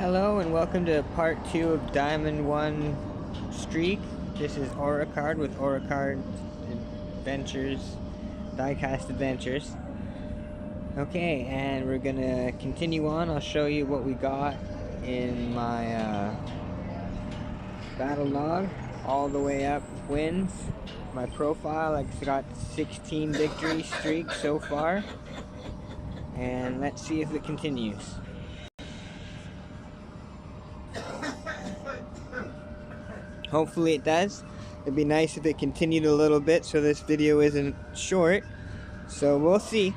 Hello and welcome to part 2 of Diamond 1 Streak. This is Auracard with Auracard Adventures, Dicast Adventures. Okay, and we're gonna continue on. I'll show you what we got in my battle log, all the way up wins. My profile, I've got 16 victory streaks so far, and let's see if it continues. Hopefully it does. It'd be nice if it continued a little bit so this video isn't short. So we'll see.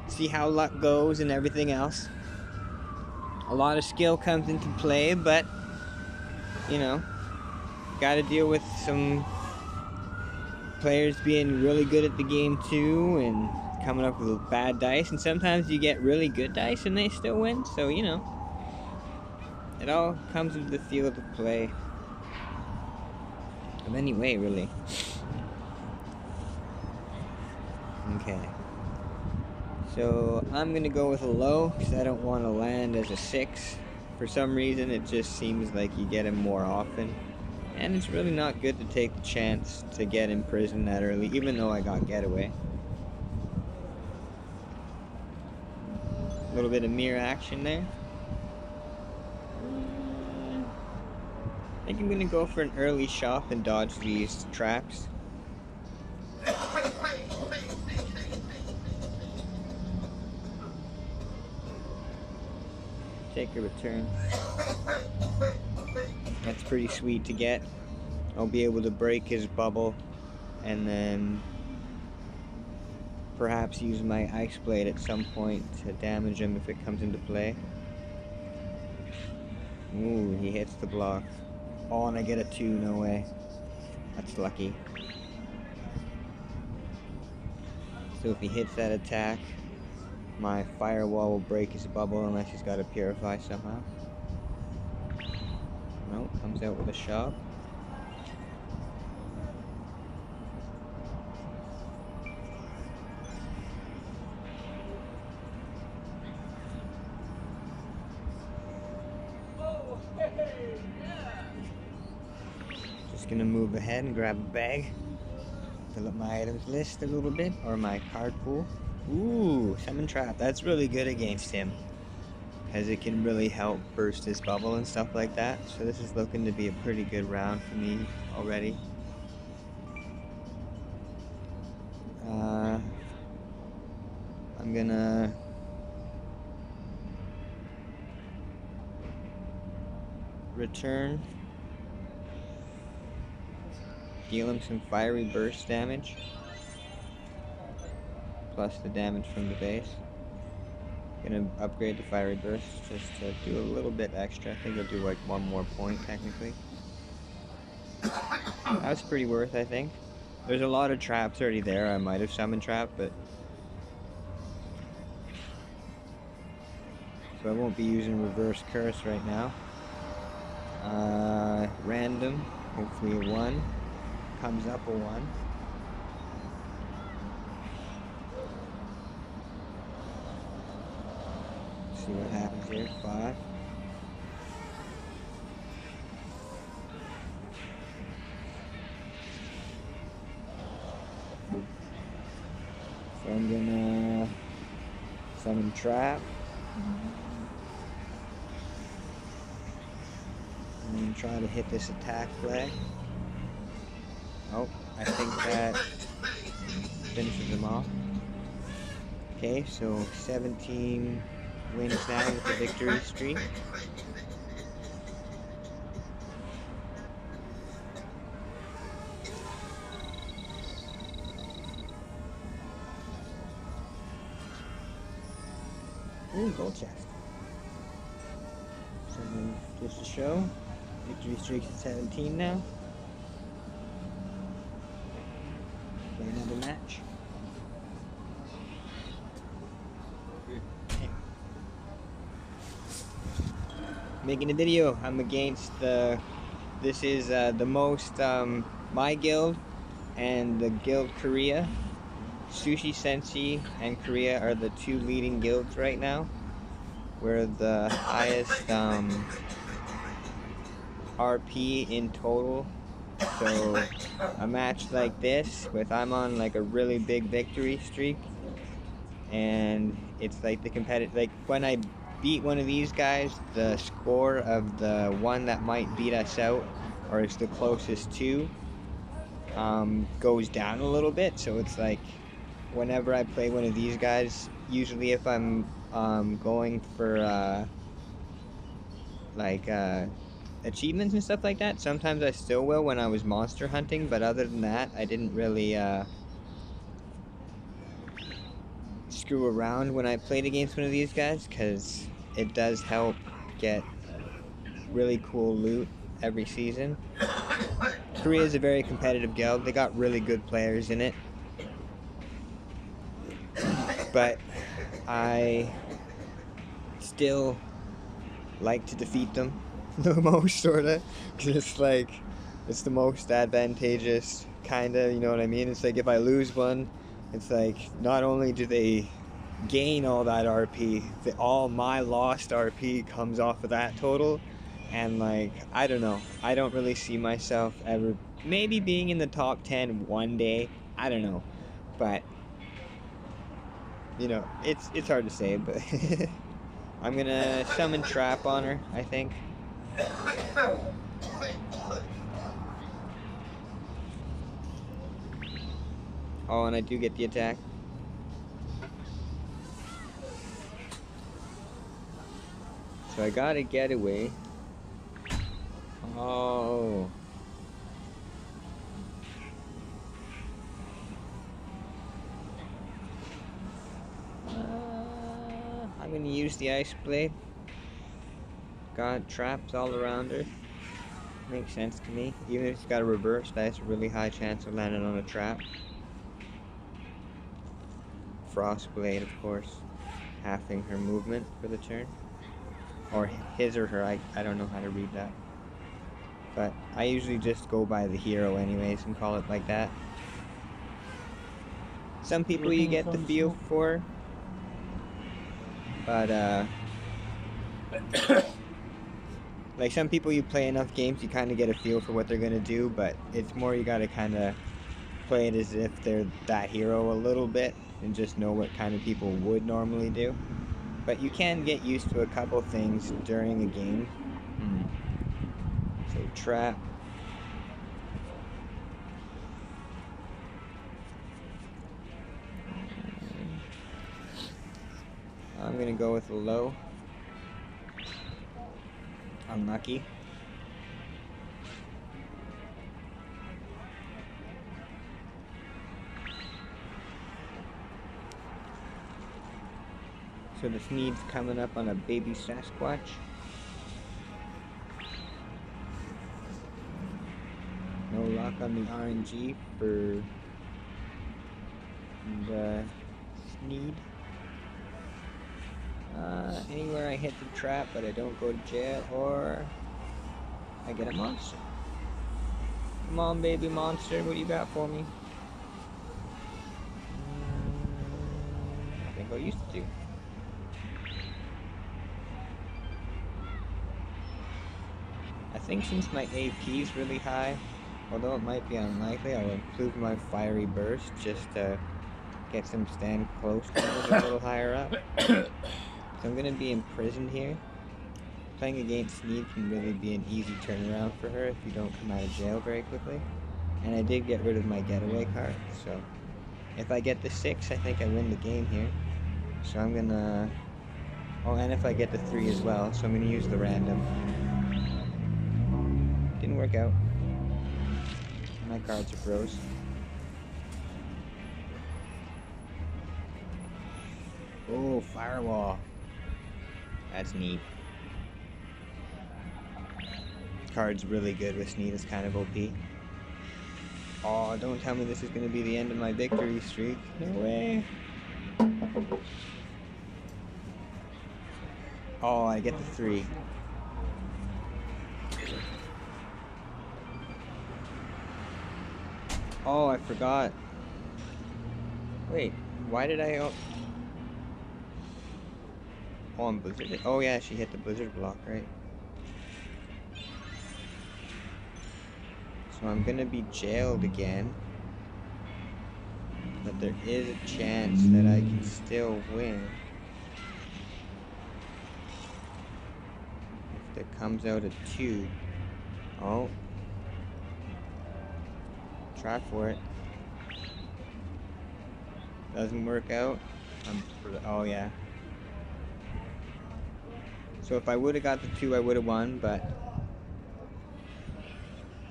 See how luck goes and everything else. A lot of skill comes into play, but you know, gotta deal with some players being really good at the game too and coming up with bad dice, and sometimes you get really good dice and they still win, so you know, it all comes with the field of play of any way, really. Okay, so I'm gonna go with a low because I don't want to land as a 6. For some reason it just seems like you get him more often, and it's really not good to take the chance to get in prison that early, even though I got getaway. A little bit of mirror action there. I think I'm gonna go for an early shop and dodge these traps. Take a return. That's pretty sweet to get. I'll be able to break his bubble and then perhaps use my ice blade at some point to damage him if it comes into play. Ooh, he hits the block. Oh, and I get a 2, no way. That's lucky. So if he hits that attack, my firewall will break his bubble unless he's got to purify somehow. Nope, comes out with a shop. Just gonna move ahead and grab a bag. Fill up my items list a little bit, or my card pool. Ooh, summon trap. That's really good against him, because it can really help burst his bubble and stuff like that. So this is looking to be a pretty good round for me already. I'm gonna return, deal him some fiery burst damage, plus the damage from the base. Gonna upgrade the fiery burst just to do a little bit extra. I think I'll do like 1 more point technically. That was pretty worth, I think. There's a lot of traps already there. I might have summoned trap, but so I won't be using reverse curse right now. Random, hopefully a 1. Comes up a 1. See what happens here. 5. So I'm gonna summon trap. And try to hit this attack flag. Oh, I think that finishes him off. Okay, so 17 wins now with the victory streak. Ooh, gold chest. So just to show, victory streak's at 17 now. Play another match. Making a video. I'm against the. This is the most my guild and the guild Korea. Sushi Sensei and Korea are the 2 leading guilds right now. We're the highest RP in total. So a match like this, I'm on like a really big victory streak, and it's like the competitive, like when I beat one of these guys, the score of the one that might beat us out, or is the closest to, goes down a little bit. So it's like whenever I play one of these guys, usually if I'm going for like achievements and stuff like that, sometimes I still will when I was monster hunting, but other than that, I didn't really screw around when I played against one of these guys, because it does help get really cool loot every season. Korea is a very competitive guild. They got really good players in it, but I still like to defeat them the most, sorta, because it's like, it's the most advantageous, kinda, you know what I mean? It's like if I lose one, it's like not only do they gain all that RP, all my lost RP comes off of that total, and like, I don't know, I don't really see myself ever, maybe being in the top 10 one day, I don't know, but, you know, it's hard to say, but I'm gonna summon Trap on her, I think. Oh, and I do get the attack. So I got a getaway. Oh. I'm gonna use the Ice Blade. Got traps all around her. Makes sense to me. Even if it's got a reverse, that has a really high chance of landing on a trap. Frost Blade, of course, halving her movement for the turn. Or his or her, I don't know how to read that. But I usually just go by the hero anyways and call it like that. Some people you get the feel for, but like some people you play enough games, you kind of get a feel for what they're gonna do, but it's more you gotta kind of play it as if they're that hero a little bit and just know what kind of people would normally do. But you can get used to a couple things during a game. So trap. I'm gonna go with a low. Unlucky. So this needs coming up on a baby Sasquatch. No lock on the RNG for the Sneed. Anywhere I hit the trap but I don't go to jail, or I get a monster. Come on, baby monster, what do you got for me? I think I used to do. I think since my AP is really high, although it might be unlikely, I'll improve my fiery burst just to get some stand close to a little higher up. So I'm gonna be imprisoned here. Playing against Sneed can really be an easy turnaround for her if you don't come out of jail very quickly. And I did get rid of my getaway card, so if I get the 6, I think I win the game here. So I'm gonna... Oh, and if I get the 3 as well, so I'm gonna use the random. Didn't work out. My cards are froze. Oh, firewall. That's neat. Card's really good with Sneed, it's kind of OP. Oh, don't tell me this is going to be the end of my victory streak. No way. Oh, I get the 3. Oh, I forgot. Wait, why did I... Oh, I'm blizzarded. Oh yeah, she hit the blizzard block, right? So I'm gonna be jailed again. But there is a chance that I can still win. If there comes out a 2. Oh. Try for it. Doesn't work out. Oh yeah. So if I would have got the 2, I would have won, but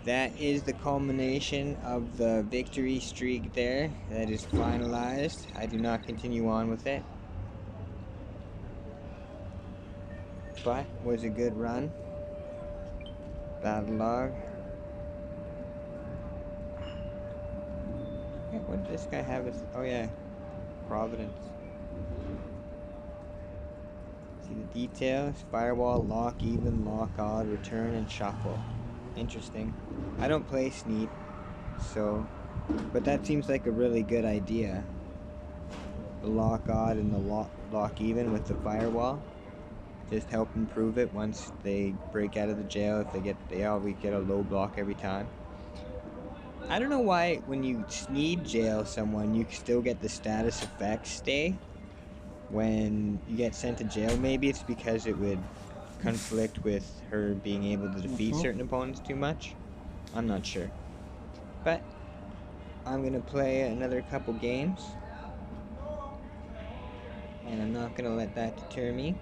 that is the culmination of the victory streak there. That is finalized. I do not continue on with it. But was a good run. Battle log. What did this guy have? Oh yeah, Providence. See the details: firewall, lock, even, lock odd, return, and shuffle. Interesting. I don't play Sneed, so, but that seems like a really good idea. The lock odd and the lock even with the firewall. Just help improve it once they break out of the jail. If they always get a low block every time. I don't know why when you Sneed jail someone, you still get the status effects stay when you get sent to jail. Maybe it's because it would conflict with her being able to defeat certain opponents too much. I'm not sure. But I'm going to play another couple games. And I'm not going to let that deter me.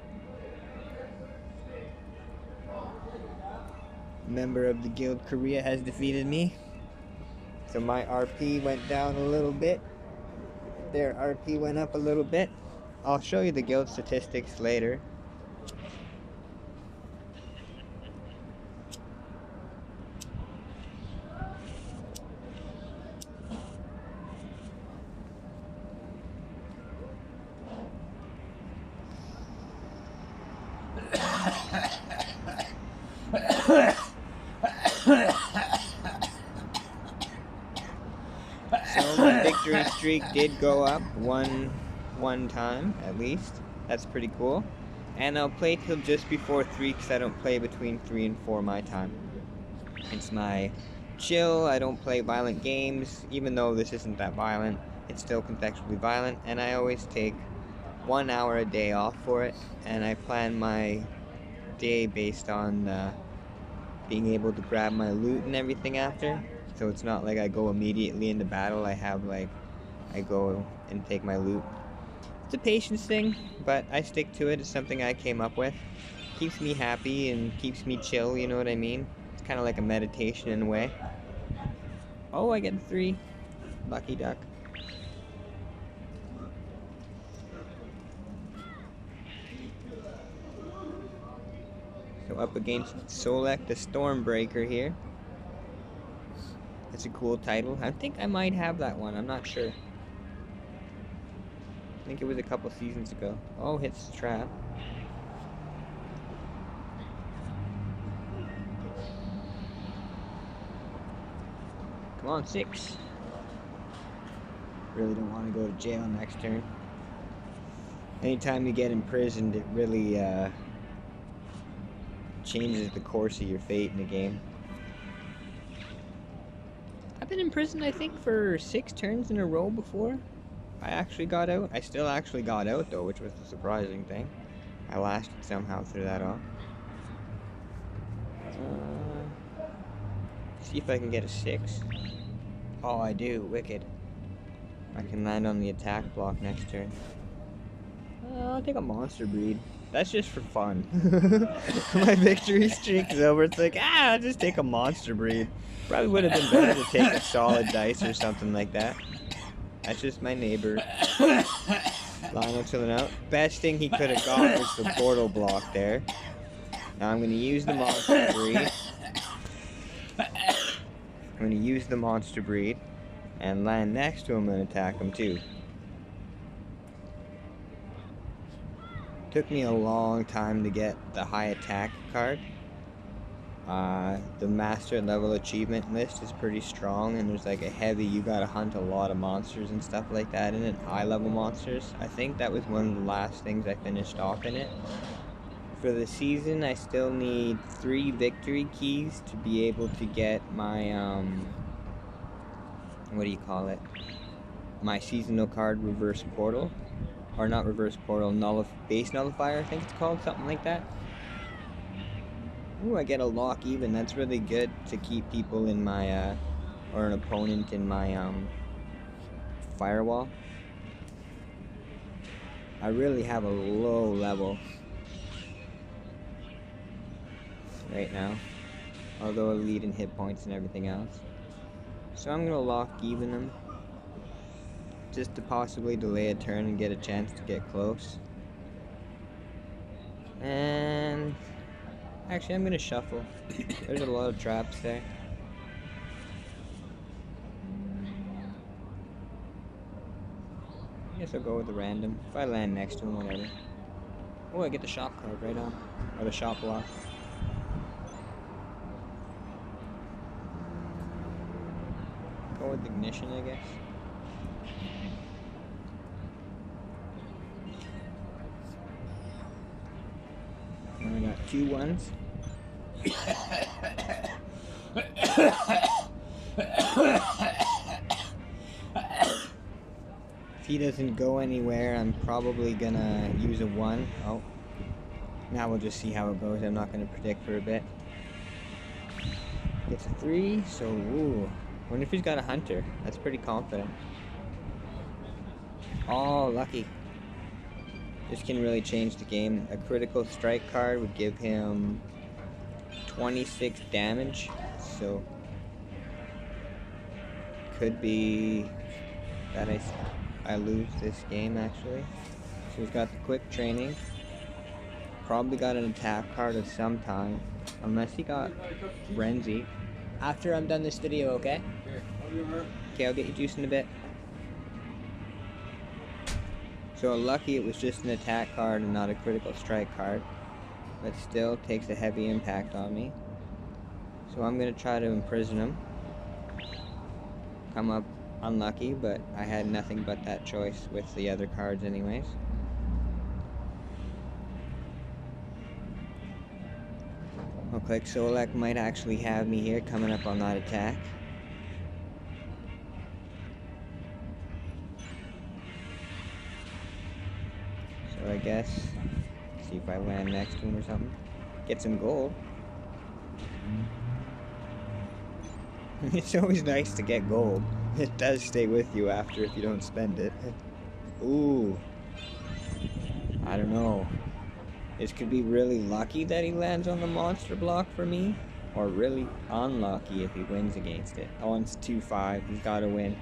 A member of the Guild Korea has defeated me. So my RP went down a little bit. Their RP went up a little bit. I'll show you the guild statistics later. So my victory streak did go up one time at least. That's pretty cool. And I'll play till just before 3 because I don't play between 3 and 4 my time. It's my chill. I don't play violent games. Even though this isn't that violent, it's still contextually violent. And I always take 1 hour a day off for it. And I plan my day based on being able to grab my loot and everything after. So it's not like I go immediately into battle. I go and take my loot. It's a patience thing, but I stick to it. It's something I came up with. Keeps me happy and keeps me chill, you know what I mean? It's kind of like a meditation in a way. Oh, I get a 3. Lucky duck. So up against Solek the Stormbreaker here. It's a cool title. I think I might have that one. I'm not sure. I think it was a couple seasons ago. Oh, hits the trap. Come on, 6. Really don't want to go to jail next turn. Anytime you get imprisoned, it really changes the course of your fate in the game. I've been in prison, I think, for 6 turns in a row before I actually got out. I still actually got out, though, which was the surprising thing. I lasted somehow through that all. See if I can get a 6. Oh, I do. Wicked. I can land on the attack block next turn. I'll take a monster breed. That's just for fun. My victory streak is over. It's like, I'll just take a monster breed. Probably would have been better to take a solid dice or something like that. That's just my neighbor. Lionel chilling out. Best thing he could have got was the portal block there. Now I'm going to use the monster breed. I'm going to use the monster breed and land next to him and attack him too. Took me a long time to get the high attack card. The master level achievement list is pretty strong, and there's like a heavy, you gotta hunt a lot of monsters and stuff like that in it, high level monsters. I think that was one of the last things I finished off in it. For the season, I still need 3 victory keys to be able to get my, what do you call it? My seasonal card reverse portal. Or not reverse portal, base nullifier, I think it's called, something like that. Ooh, I get a lock even. That's really good to keep people in my, or an opponent in my, firewall. I really have a low level right now, although I lead in hit points and everything else. So I'm gonna lock even them, just to possibly delay a turn and get a chance to get close. And actually, I'm gonna shuffle. There's a lot of traps there. I guess I'll go with the random. If I land next to him, whatever. Oh, I get the shop card right on. Or the shop block. Go with ignition, I guess. And I got 2 ones. If he doesn't go anywhere, I'm probably gonna use a 1. Oh. Now we'll just see how it goes. I'm not gonna predict for a bit. Gets a 3, so ooh. Wonder if he's got a hunter. That's pretty confident. Oh, lucky. This can really change the game. A critical strike card would give him 26 damage, so could be that I lose this game actually. So he's got the quick training. Probably got an attack card of some time, unless he got Renzi. After I'm done this video, okay? Okay, I'll get you juice in a bit. So lucky it was just an attack card and not a critical strike card, but still takes a heavy impact on me. So I'm gonna try to imprison him. Come up unlucky, but I had nothing but that choice with the other cards anyways. Looks like Solak might actually have me here coming up on that attack. So I guess, see if I land next to him or something. Get some gold. It's always nice to get gold. It does stay with you after if you don't spend it. Ooh. I don't know. This could be really lucky that he lands on the monster block for me, or really unlucky if he wins against it. Oh, and it's 2-5. He's got to win.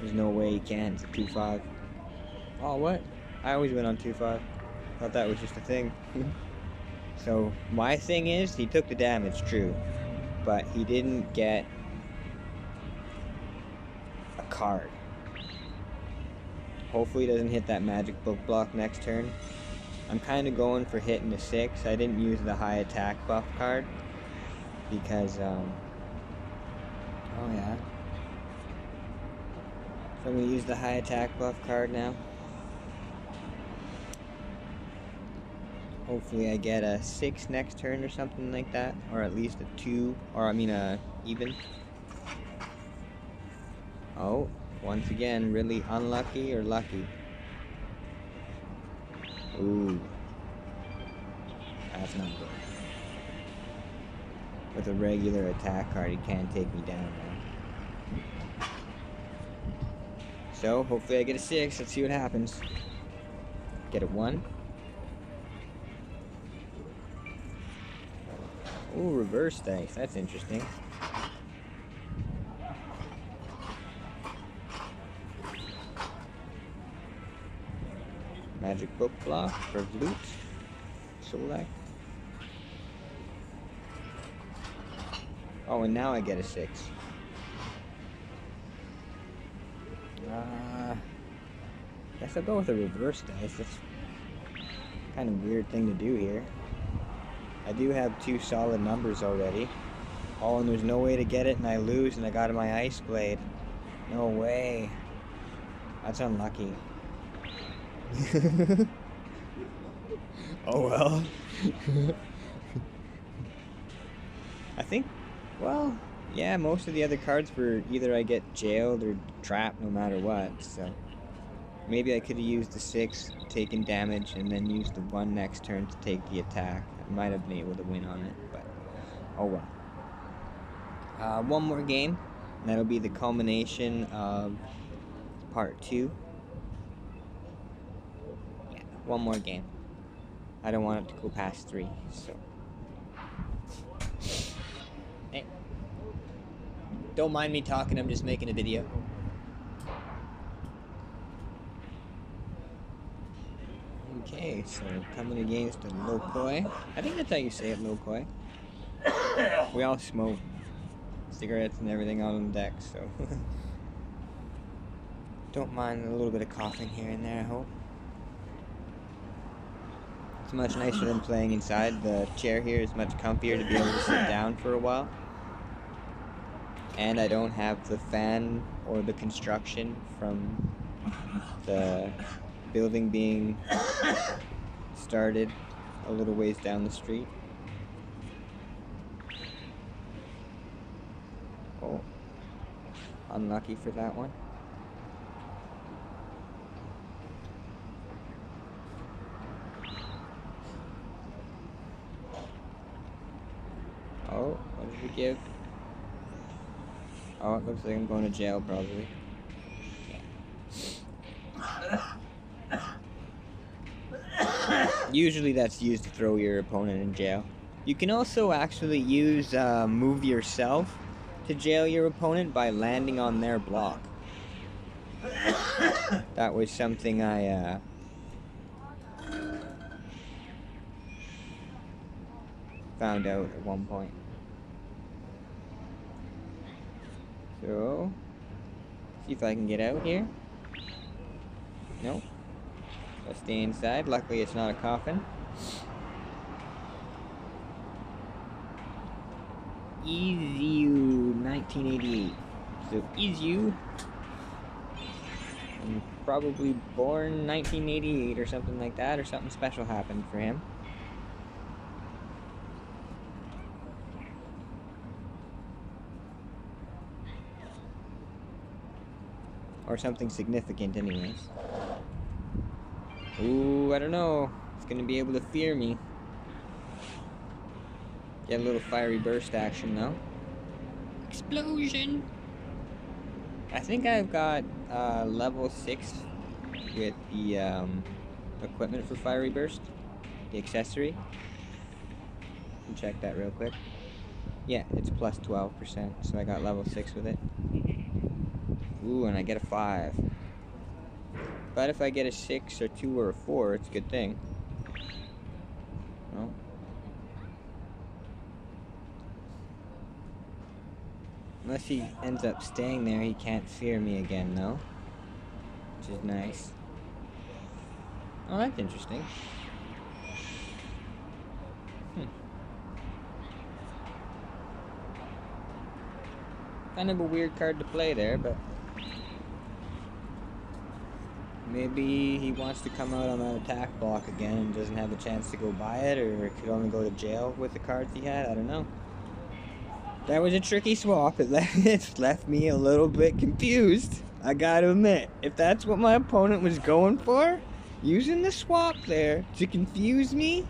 There's no way he can. It's a 2-5. Oh, what? I always win on 2-5. Thought that was just a thing. So, my thing is, he took the damage, true. But he didn't get a card. Hopefully he doesn't hit that magic book block next turn. I'm kind of going for hitting the 6. I didn't use the high attack buff card because, oh yeah. So I'm going to use the high attack buff card now. Hopefully I get a 6 next turn or something like that, or at least a 2, or I mean a even. Oh, once again, really unlucky or lucky. Ooh. That's not good. With a regular attack card, he can't take me down now. So, hopefully I get a 6. Let's see what happens. Get a 1. Ooh, reverse dice. That's interesting. Magic book block for Vloot. Solak. Oh, and now I get a 6. Guess I'll go with a reverse dice. That's kind of a weird thing to do here. I do have 2 solid numbers already. Oh, and there's no way to get it, and I lose, and I got my ice blade. No way. That's unlucky. Oh well. I think, well, yeah, most of the other cards were either I get jailed or trapped no matter what, so maybe I could have used the 6, taken damage, and then used the 1 next turn to take the attack. I might have been able to win on it, but oh well. One more game, and that'll be the culmination of part 2. Yeah, one more game. I don't want it to go past 3, so. Hey. Don't mind me talking, I'm just making a video. Okay, so coming against a Lokoi. I think that's how you say it, Lokoi. We all smoke cigarettes and everything out on the deck, so. Don't mind a little bit of coughing here and there, I hope. It's much nicer than playing inside. The chair here is much comfier to be able to sit down for a while. And I don't have the fan or the construction from the building being started a little ways down the street. Oh, unlucky for that one. Oh, what did we give? Oh, it looks like I'm going to jail, probably. Usually that's used to throw your opponent in jail. You can also actually use move yourself to jail your opponent by landing on their block. That was something I found out at one point. So, see if I can get out here. Nope. I'll stay inside. Luckily it's not a coffin. Easy 1988. So Easy. I'm probably born 1988 or something like that, or something special happened for him. Or something significant anyways. Ooh, I don't know. It's gonna be able to fear me. Get a little fiery burst action though. Explosion! I think I've got level 6 with the equipment for fiery burst. The accessory. Can check that real quick. Yeah, it's plus 12%, so I got level 6 with it. Ooh, and I get a 5. But if I get a 6 or 2 or a 4, it's a good thing. Well. Unless he ends up staying there, he can't fear me again, though. Which is nice. Oh, that's interesting. Kind of a weird card to play there, but maybe he wants to come out on that attack block again and doesn't have a chance to go buy it, or could only go to jail with the cards he had. I don't know. That was a tricky swap. It left me a little bit confused. I gotta admit, if that's what my opponent was going for, using the swap there to confuse me,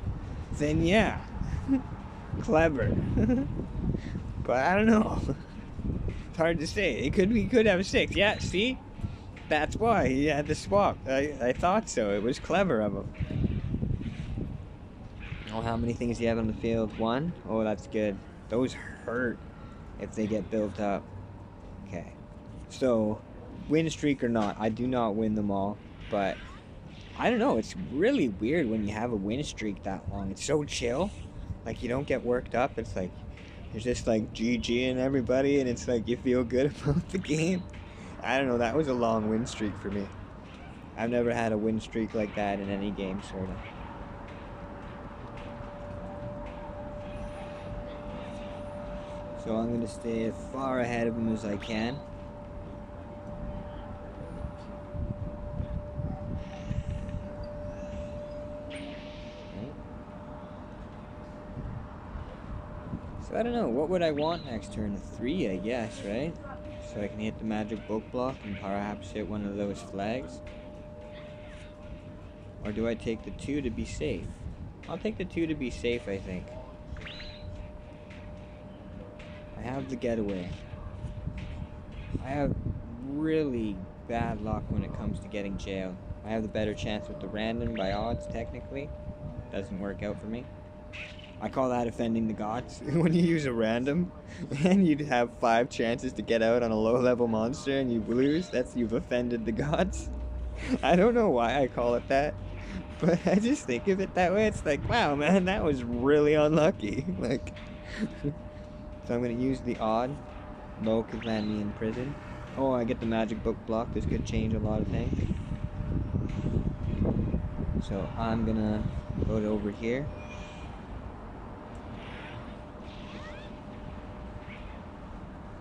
then yeah, clever. But I don't know. It's hard to say. He could have a 6. Yeah, see? That's why he had the swap. I thought so. It was clever of him. Oh, how many things do you have on the field? 1? Oh, that's good. Those hurt if they get built up. Okay. So, win streak or not, I do not win them all. But, I don't know. It's really weird when you have a win streak that long. It's so chill. Like, you don't get worked up. It's like, you're just like GGing everybody, and it's like you feel good about the game. I don't know, that was a long win streak for me. I've never had a win streak like that in any game, sort of. So I'm gonna stay as far ahead of him as I can. So I don't know, what would I want next turn? A 3, I guess, right? So I can hit the magic book block and perhaps hit one of those flags. Or do I take the 2 to be safe? I'll take the 2 to be safe, I think. I have the getaway. I have really bad luck when it comes to getting jailed. I have the better chance with the random by odds, technically. Doesn't work out for me. I call that offending the gods. When you use a random and you'd have 5 chances to get out on a low level monster and you lose, you've offended the gods. I don't know why I call it that, but I just think of it that way. It's like, wow, man, that was really unlucky. Like, so I'm gonna use the odd. Low could land me in prison. Oh, I get the magic book block. This could change a lot of things. So I'm gonna go over here.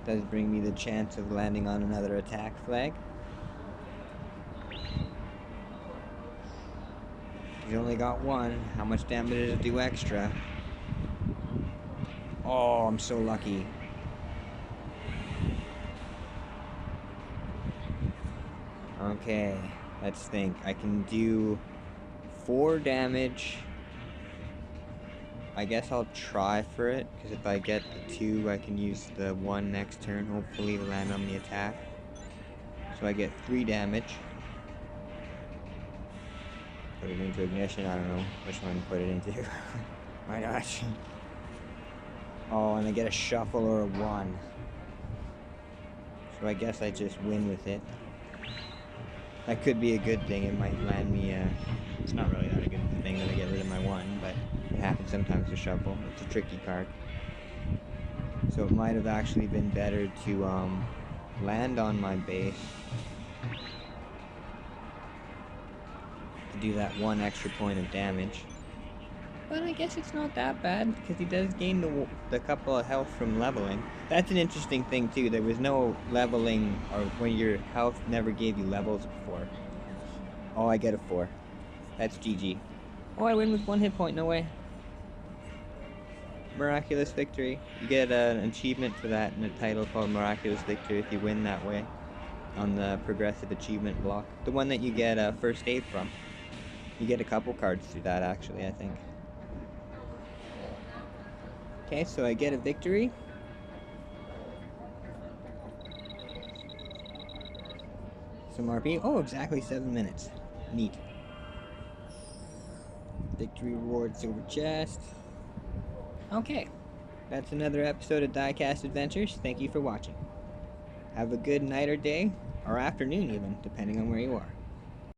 Does bring me the chance of landing on another attack flag. He's only got 1. How much damage does it do extra? Oh, I'm so lucky. Okay, let's think. I can do 4 damage. I guess I'll try for it, because if I get the 2, I can use the 1 next turn, hopefully, to land on the attack. So I get 3 damage. Put it into ignition, I don't know which one to put it into. Why not? Oh, and I get a shuffle or a 1. So I guess I just win with it. That could be a good thing, it might land me, it's not really that a good thing that I get rid of my 1, but it happens sometimes to shuffle. It's a tricky card. So it might have actually been better to land on my base. To do that 1 extra point of damage. But I guess it's not that bad, because he does gain the couple of health from leveling. That's an interesting thing too, there was no leveling, or when your health never gave you levels before. Oh, I get a 4. That's GG. Oh, I win with 1 hit point, no way. Miraculous victory. You get an achievement for that in a title called Miraculous Victory if you win that way. On the progressive achievement block. The one that you get first aid from. You get a couple cards through that actually, I think. Okay, so I get a victory. Some RP. Oh, exactly 7 minutes. Neat. Victory reward, silver chest. Okay, that's another episode of Dicast Adventures. Thank you for watching. Have a good night or day, or afternoon even, depending on where you are.